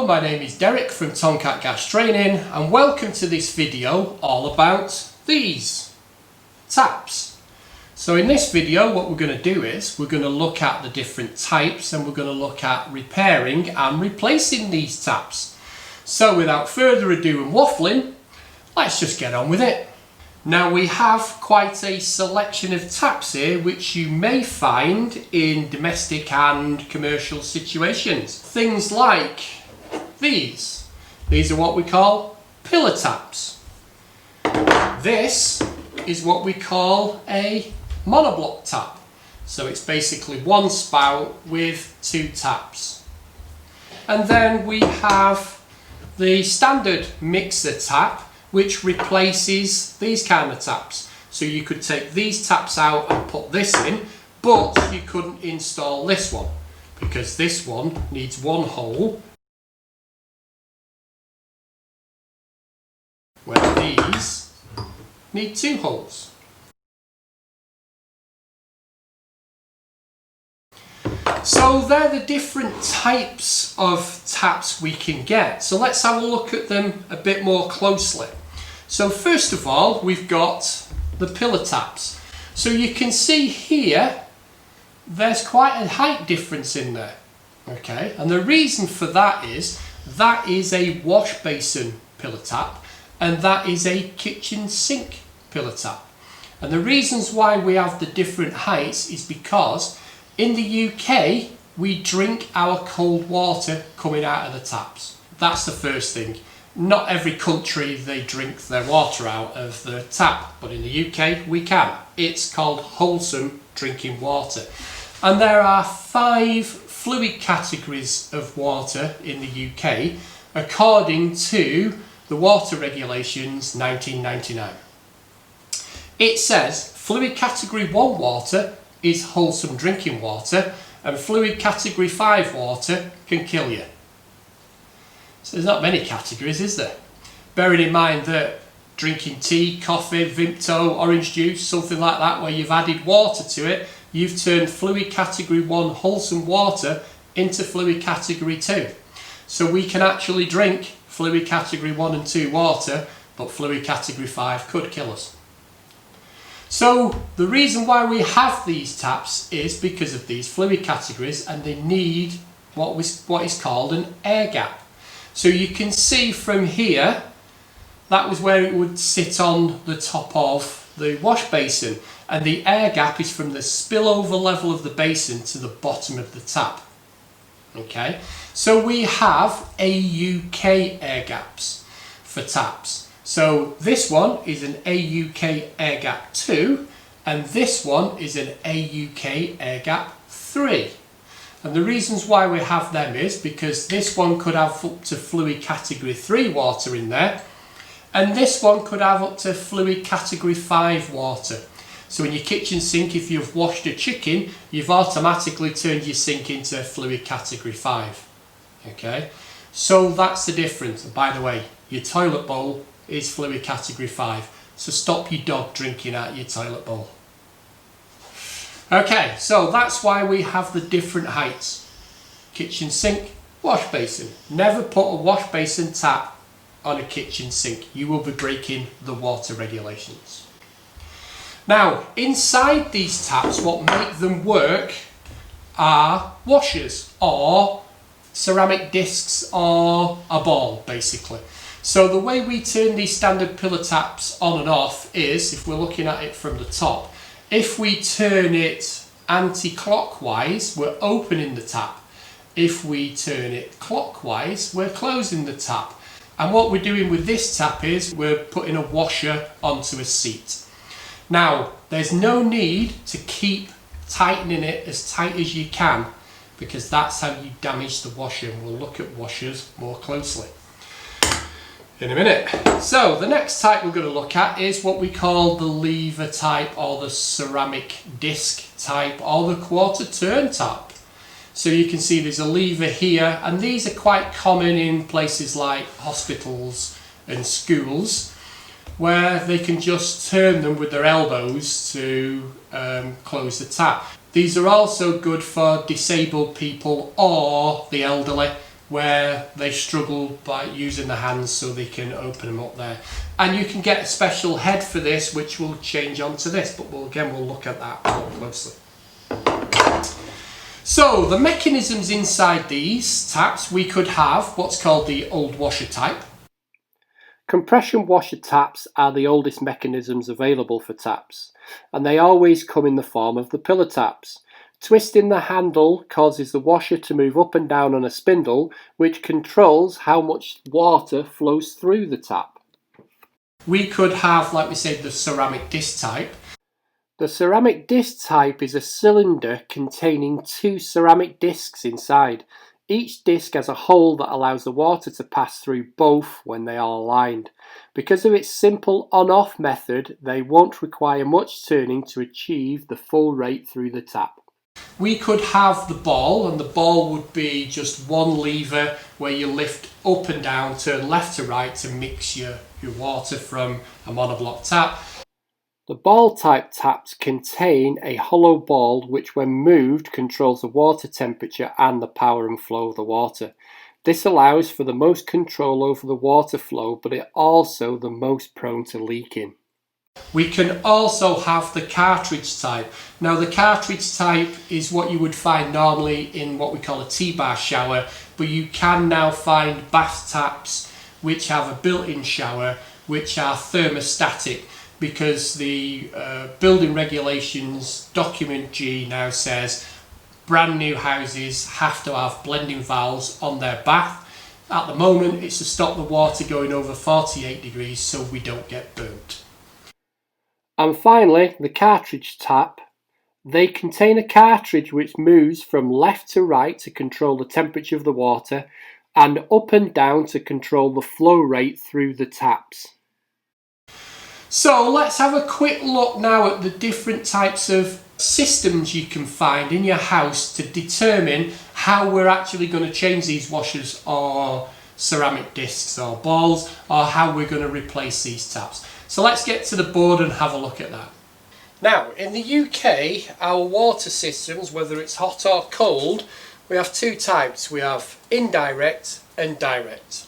Hello, my name is Derek from Tomcat Gas Training and welcome to this video all about these taps. So in this video what we're going to do is we're going to look at the different types and we're going to look at repairing and replacing these taps. So without further ado and waffling, let's just get on with it. Now we have quite a selection of taps here which you may find in domestic and commercial situations. Things like these. These are what we call pillar taps. This is what we call a monoblock tap. So it's basically one spout with two taps. And then we have the standard mixer tap, which replaces these kind of taps. So you could take these taps out and put this in, but you couldn't install this one because this one needs one hole, where these need two holes. So they're the different types of taps we can get. So let's have a look at them a bit more closely. So first of all, we've got the pillar taps. So you can see here, there's quite a height difference in there. Okay, and the reason for that is a wash basin pillar tap and that is a kitchen sink pillar tap. And the reasons why we have the different heights is because in the UK, we drink our cold water coming out of the taps. That's the first thing. Not every country they drink their water out of the tap, but in the UK we can. It's called wholesome drinking water. And there are 5 fluid categories of water in the UK according to the water regulations 1999. It says fluid category 1 water is wholesome drinking water and fluid category 5 water can kill you. So there's not many categories, is there? Bearing in mind that drinking tea, coffee, Vimto, orange juice, something like that where you've added water to it, you've turned fluid category 1 wholesome water into fluid category 2. So we can actually drink fluid category 1 and 2 water, but fluid category 5 could kill us. So the reason why we have these taps is because of these fluid categories and they need what is called an air gap. So you can see from here, that was where it would sit on the top of the wash basin, and the air gap is from the spillover level of the basin to the bottom of the tap. Okay, so we have AUK air gaps for taps. So this one is an AUK air gap 2 and this one is an AUK air gap 3. And the reasons why we have them is because this one could have up to fluid category 3 water in there and this one could have up to fluid category 5 water. So in your kitchen sink, if you've washed a chicken, you've automatically turned your sink into fluid category 5. Okay, so that's the difference. And by the way, your toilet bowl is fluid category 5, so stop your dog drinking out your toilet bowl. Okay, so that's why we have the different heights. Kitchen sink, wash basin. Never put a wash basin tap on a kitchen sink. You will be breaking the water regulations. Now, inside these taps, what make them work are washers or ceramic discs or a ball, basically. So the way we turn these standard pillar taps on and off is, if we're looking at it from the top, if we turn it anti-clockwise, we're opening the tap. If we turn it clockwise, we're closing the tap. And what we're doing with this tap is we're putting a washer onto a seat. Now, there's no need to keep tightening it as tight as you can because that's how you damage the washer. And we'll look at washers more closely in a minute. So the next type we're going to look at is what we call the lever type or the ceramic disc type or the quarter turn tap. So you can see there's a lever here and these are quite common in places like hospitals and schools where they can just turn them with their elbows to close the tap. These are also good for disabled people or the elderly where they struggle by using the hands, so they can open them up there. And you can get a special head for this which will change onto this, but we'll look at that more closely. So the mechanisms inside these taps, we could have what's called the old washer type. Compression washer taps are the oldest mechanisms available for taps, and they always come in the form of the pillar taps. Twisting the handle causes the washer to move up and down on a spindle, which controls how much water flows through the tap. We could have, like we said, the ceramic disc type. The ceramic disc type is a cylinder containing two ceramic discs inside. Each disc has a hole that allows the water to pass through both when they are aligned. Because of its simple on-off method, they won't require much turning to achieve the full rate through the tap. We could have the ball, and the ball would be just one lever where you lift up and down, turn left to right to mix your water from a monoblock tap. The ball type taps contain a hollow ball which when moved controls the water temperature and the power and flow of the water. This allows for the most control over the water flow, but it also the most prone to leaking. We can also have the cartridge type. Now the cartridge type is what you would find normally in what we call a T-bar shower, but you can now find bath taps which have a built-in shower which are thermostatic, because the building regulations document G now says brand new houses have to have blending valves on their bath. At the moment it's to stop the water going over 48 degrees so we don't get burnt. And finally, the cartridge tap. They contain a cartridge which moves from left to right to control the temperature of the water and up and down to control the flow rate through the taps. So let's have a quick look now at the different types of systems you can find in your house to determine how we're actually going to change these washers or ceramic discs or balls, or how we're going to replace these taps. So let's get to the board and have a look at that. Now in the UK, our water systems, whether it's hot or cold, we have two types. We have indirect and direct.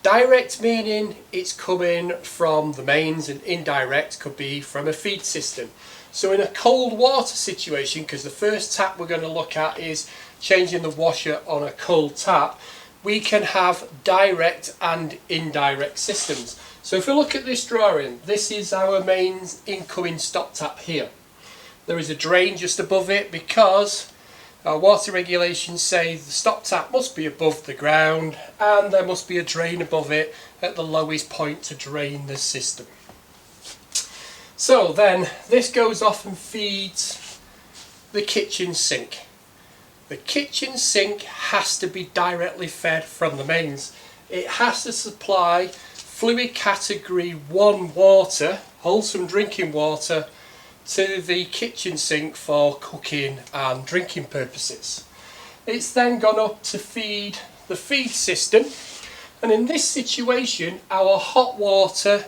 Direct meaning it's coming from the mains, and indirect could be from a feed system. So in a cold water situation, because the first tap we're going to look at is changing the washer on a cold tap, we can have direct and indirect systems. So if we look at this drawing, this is our mains incoming stop tap here. There is a drain just above it because our water regulations say the stop tap must be above the ground and there must be a drain above it at the lowest point to drain the system. So then this goes off and feeds the kitchen sink. The kitchen sink has to be directly fed from the mains. It has to supply fluid category 1 water, wholesome drinking water, to the kitchen sink for cooking and drinking purposes. It's then gone up to feed the feed system, and in this situation our hot water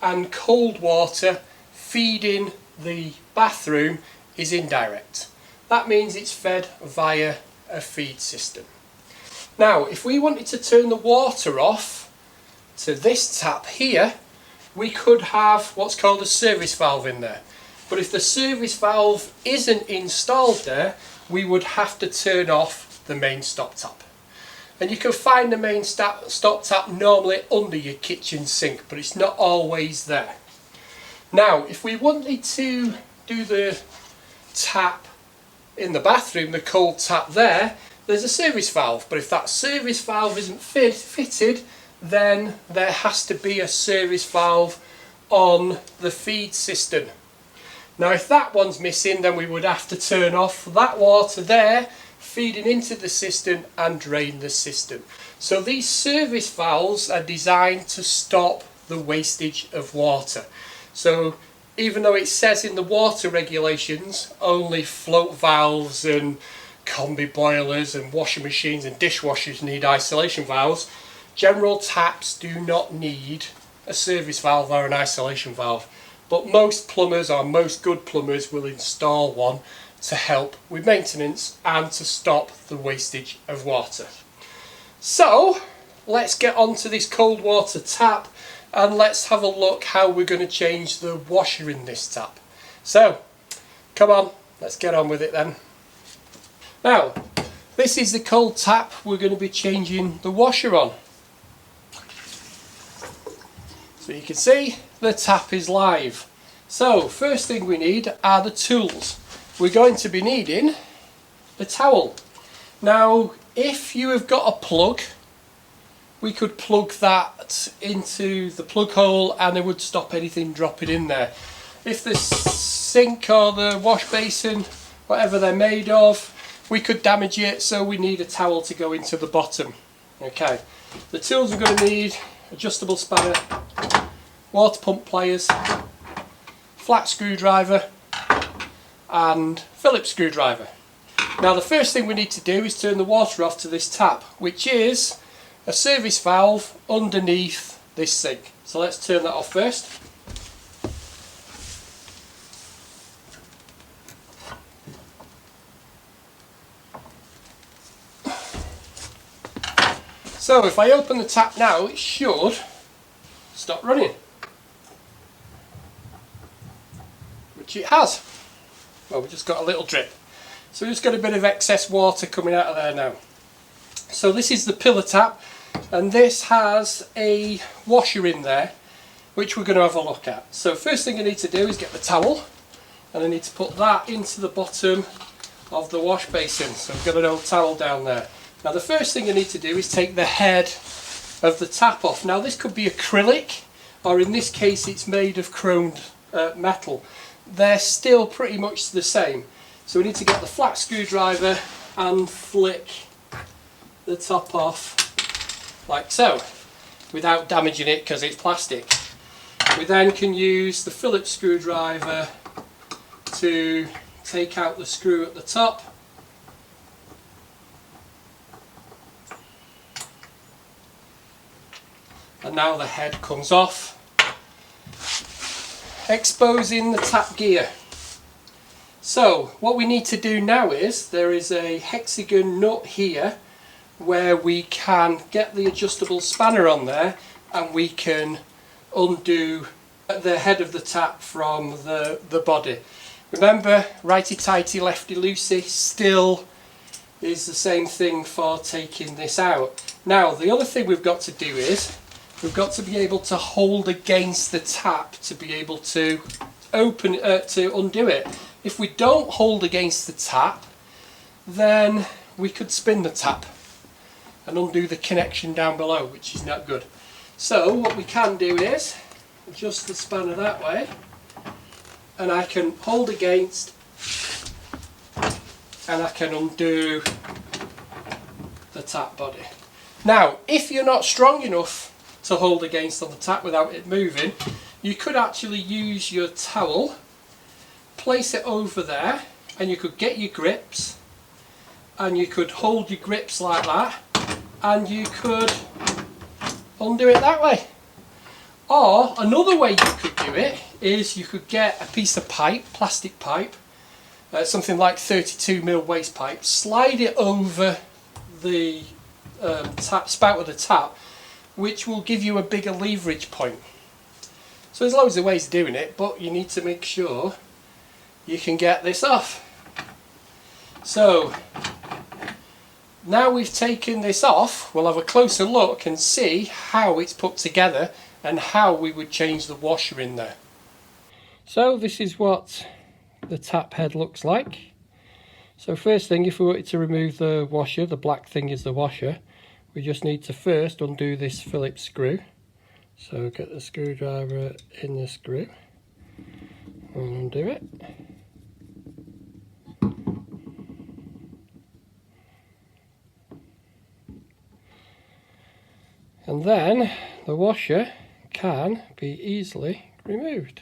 and cold water feeding the bathroom is indirect. That means it's fed via a feed system. Now if we wanted to turn the water off to this tap here, we could have what's called a service valve in there. But if the service valve isn't installed there, we would have to turn off the main stop tap. And you can find the main stop tap normally under your kitchen sink, but it's not always there. Now, if we wanted to do the tap in the bathroom, the cold tap there's a service valve. But if that service valve isn't fitted, then there has to be a service valve on the feed system. Now if that one's missing, then we would have to turn off that water there feeding into the system and drain the system. So these service valves are designed to stop the wastage of water. So even though it says in the water regulations only float valves and combi boilers and washing machines and dishwashers need isolation valves, general taps do not need a service valve or an isolation valve. But most plumbers, or most good plumbers, will install one to help with maintenance and to stop the wastage of water. So let's get on to this cold water tap and let's have a look how we're going to change the washer in this tap. So come on, let's get on with it then. Now this is the cold tap we're going to be changing the washer on. So you can see the tap is live. So first thing we need are the tools. We're going to be needing a towel. Now if you have got a plug, we could plug that into the plug hole and it would stop anything dropping in there. If the sink or the wash basin, whatever they're made of, we could damage it, so we need a towel to go into the bottom. Okay, the tools we're going to need: adjustable spanner, water pump pliers, flat screwdriver and Phillips screwdriver. Now the first thing we need to do is turn the water off to this tap, which is a service valve underneath this sink. So let's turn that off first. So if I open the tap now, it should stop running, which it has. Well, we've just got a little drip. So we've just got a bit of excess water coming out of there now. So this is the pillar tap, and this has a washer in there which we're going to have a look at. So first thing I need to do is get the towel, and I need to put that into the bottom of the wash basin. So I've got an old towel down there. Now the first thing I need to do is take the head of the tap off. Now this could be acrylic, or in this case it's made of chromed metal. They're still pretty much the same. So we need to get the flat screwdriver and flick the top off like so, without damaging it because it's plastic. We then can use the Phillips screwdriver to take out the screw at the top. And now the head comes off, exposing the tap gear. So what we need to do now is, there is a hexagon nut here where we can get the adjustable spanner on there and we can undo the head of the tap from the body. Remember, righty-tighty, lefty-loosey still is the same thing for taking this out. Now the other thing we've got to do is, we've got to be able to hold against the tap to be able to undo it. If we don't hold against the tap, then we could spin the tap and undo the connection down below, which is not good. So what we can do is adjust the spanner that way, and I can hold against and I can undo the tap body. Now if you're not strong enough to hold against on the tap without it moving, you could actually use your towel, place it over there, and you could get your grips and you could hold your grips like that and you could undo it that way. Or another way you could do it is you could get a piece of pipe, plastic pipe, something like 32mm waste pipe, slide it over the spout of the tap, which will give you a bigger leverage point. So there's loads of ways of doing it, but you need to make sure you can get this off. So now we've taken this off, we'll have a closer look and see how it's put together and how we would change the washer in there. So this is what the tap head looks like. So first thing, if we wanted to remove the washer, the black thing is the washer, we just need to first undo this Phillips screw. So get the screwdriver in the screw and undo it. And then the washer can be easily removed.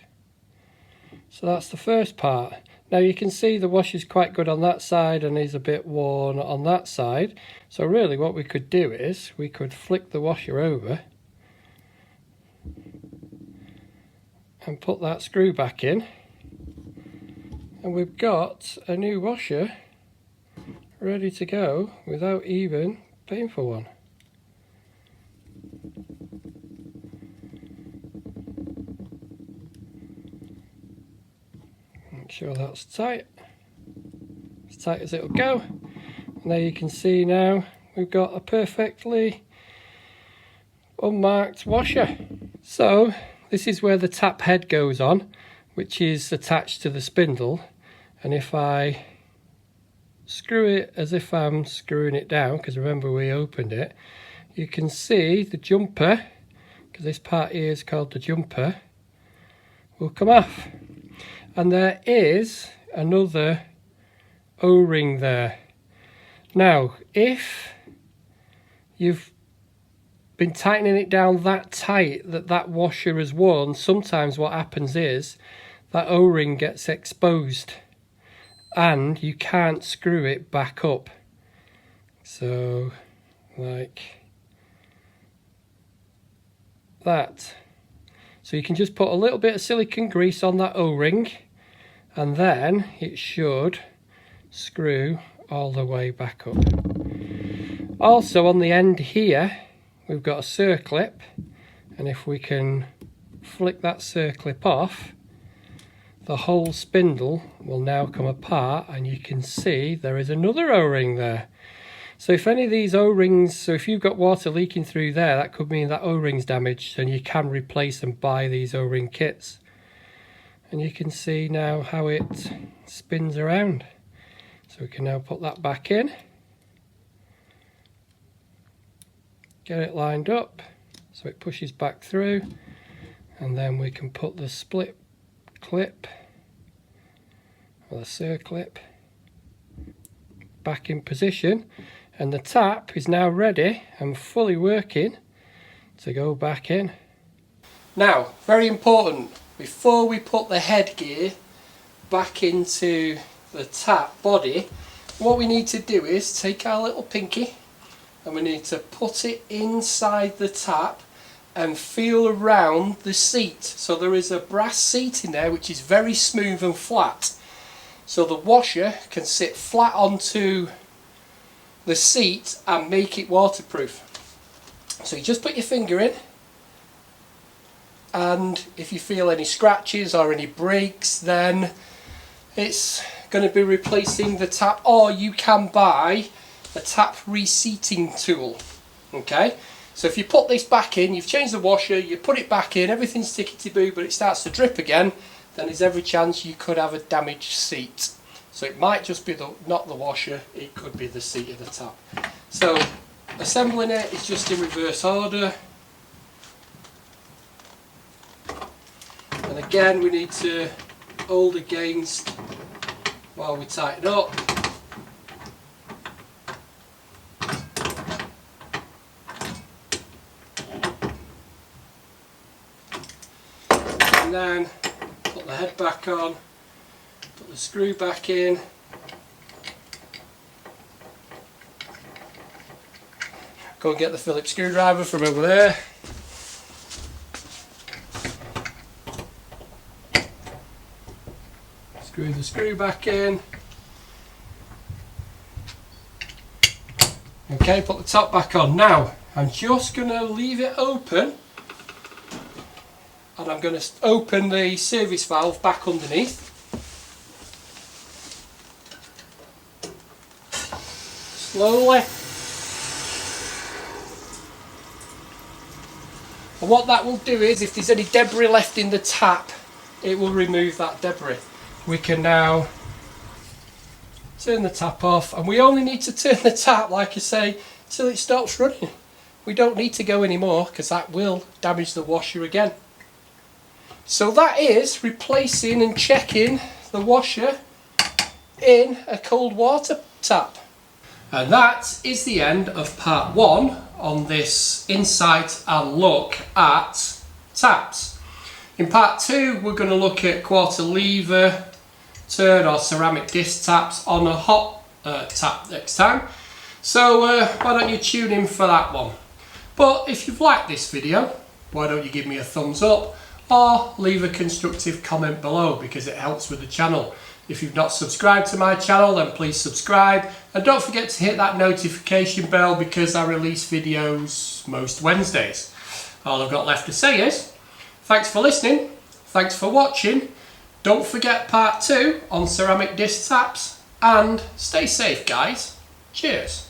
So that's the first part. Now you can see the washer's quite good on that side and is a bit worn on that side. So really what we could do is we could flick the washer over and put that screw back in, and we've got a new washer ready to go without even paying for one. Make sure that's tight as it'll go. And there you can see now we've got a perfectly unmarked washer. So this is where the tap head goes on, which is attached to the spindle, and if I screw it as if I'm screwing it down, because remember we opened it, you can see the jumper, because this part here is called the jumper, will come off. And there is another O-ring there. Now if you've been tightening it down that tight that washer has worn, sometimes what happens is that O-ring gets exposed and you can't screw it back up. So like that. So you can just put a little bit of silicone grease on that O-ring and then it should screw all the way back up. Also on the end here we've got a circlip, and if we can flick that circlip off, the whole spindle will now come apart and you can see there is another O-ring there. So if any of these O-rings, so if you've got water leaking through there, that could mean that O-ring's damaged and you can replace and buy these O-ring kits. And you can see now how it spins around. So we can now put that back in. Get it lined up so it pushes back through, and then we can put the split clip or the circlip back in position, and the tap is now ready and fully working to go back in. Now, very important, before we put the headgear back into the tap body, what we need to do is take our little pinky and we need to put it inside the tap and feel around the seat. So there is a brass seat in there which is very smooth and flat. So the washer can sit flat onto the seat and make it waterproof. So you just put your finger in, and if you feel any scratches or any breaks, then it's going to be replacing the tap, or you can buy a tap reseating tool. Okay, so if you put this back in, you've changed the washer, you put it back in, everything's tickety-boo, but it starts to drip again, then there's every chance you could have a damaged seat. So it might just be not the washer, it could be the seat of the tap. So assembling it is just in reverse order. And again we need to hold against while we tighten up. And then put the head back on, put the screw back in, go and get the Phillips screwdriver from over there. Screw the screw back in. Okay, put the top back on. Now I'm just going to leave it open, and I'm going to open the service valve back underneath. Slowly. And what that will do is, if there's any debris left in the tap, it will remove that debris. We can now turn the tap off, and we only need to turn the tap, like I say, till it stops running. We don't need to go anymore because that will damage the washer again. So that is replacing and checking the washer in a cold water tap. And that is the end of part 1 on this insight and look at taps. In part 2 we're going to look at quarter lever, turn or ceramic disc taps on a hot tap next time. So why don't you tune in for that one. But if you've liked this video, why don't you give me a thumbs up or leave a constructive comment below, because it helps with the channel. If you've not subscribed to my channel, then please subscribe, and don't forget to hit that notification bell because I release videos most Wednesdays. All I've got left to say is thanks for listening, thanks for watching. Don't forget part 2 on ceramic disc taps, and stay safe guys. Cheers.